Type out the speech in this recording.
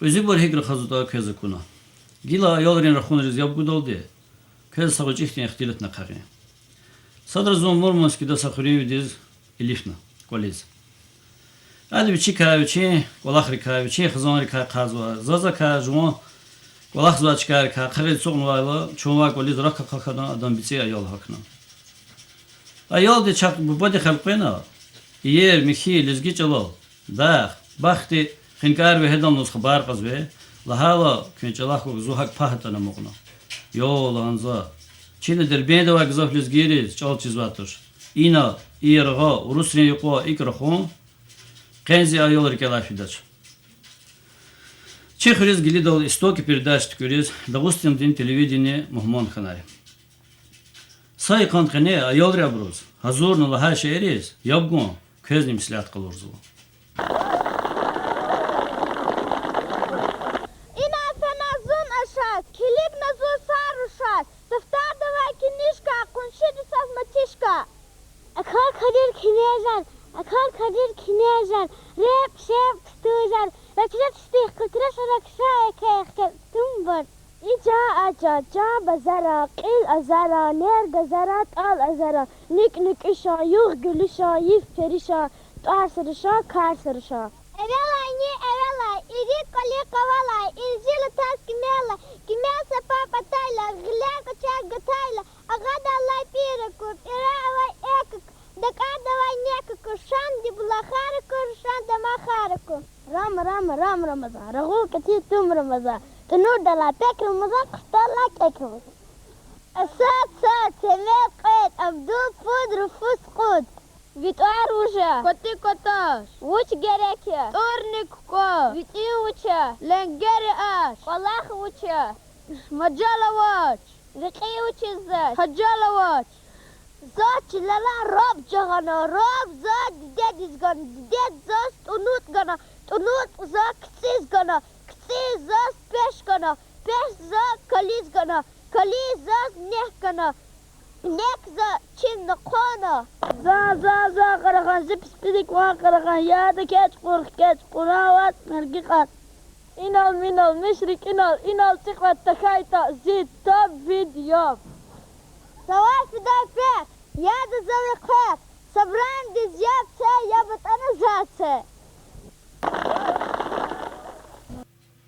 Özü var hegre xazuda keze kuna. Gila yolrin rakhun rizab gudoldi. Keze saguc ihtin ihtilat naqari. Sadr zon Murmanski da sakhuri vidiz ilifna kolez. Adi bichi kavichi, kolakh kavichi, khazon ka qazwa. Zaza ka juma kolakh zwa chkar ka qagil soqn wala chuma kolez rakka khakana adam bichi ayol hakna. Ayol de chaq bu bodi khalqina. Yer mikhi lizgi chalo. Da baxti khinkar ve hedam nus khabar qazwe. Lahala künçalak ko zuhak pahatana mogna. Yol anza. Çin der bende va gzaf lizgiri çal çizvatır. İna irga Rusya yuqo ikrahon. Kenzi ayollar kelafidaç. Чехрез глядал истоки передач тükürез, Дагустин дин телевидение Мухмон ханай. Сай канкане ayol рабруз. Hazur nula her şehriz. Yabgun közni mislat kıluruz. Kilib nazur saruşat. Tıftar davay kinişka, kunşidi saz matişka. Akal kadir kinejan, akal kadir kinejan. Rep şef tutujan. Rakşat stih kıltıra şarak şayak tumbur. İca aca, ca bazara, qil azara, ner gazara, tal azara. Nik nik işa, yuh gül işa, yif perişa, tar sarışa, kar sarışa. Evelay ni evelay, iri koli kavalay, ilzil tas kimela, kimesa papa tayla, gля kachak gatayla, agada lay pirakut, iravay ekak, dakadavay nekakur, shandi bulaharakur, shanda maharakur. Ram Ramazan, ragul kati tum Ramazan, tanur dala pek Ramazan, kustala kek Ramazan. Asad sad, sevet qed, abdul fud, rufus qud. Vituar ușa, coti cotaș, uci gereche, tornic co, viti ucea, lengere aș, colah ucea, majala vaci, riqi uci zaci, hajala vaci. Zaci lala rob jagana, rob zad ded izgana, ded zas tunut gana, tunut za ktsiz gana, ktsiz zas peş gana, peş za kaliz gana, kaliz zas neh gana. Nekza Çin qona. Za qaragan zipspidik wa qaragan yada keç quravat nergiqat. İnal minal mishrik inal tiqvat takayta zid tab video. Sawai fiday fek yada zawi qek sabran dizyab se yabat ana zatse.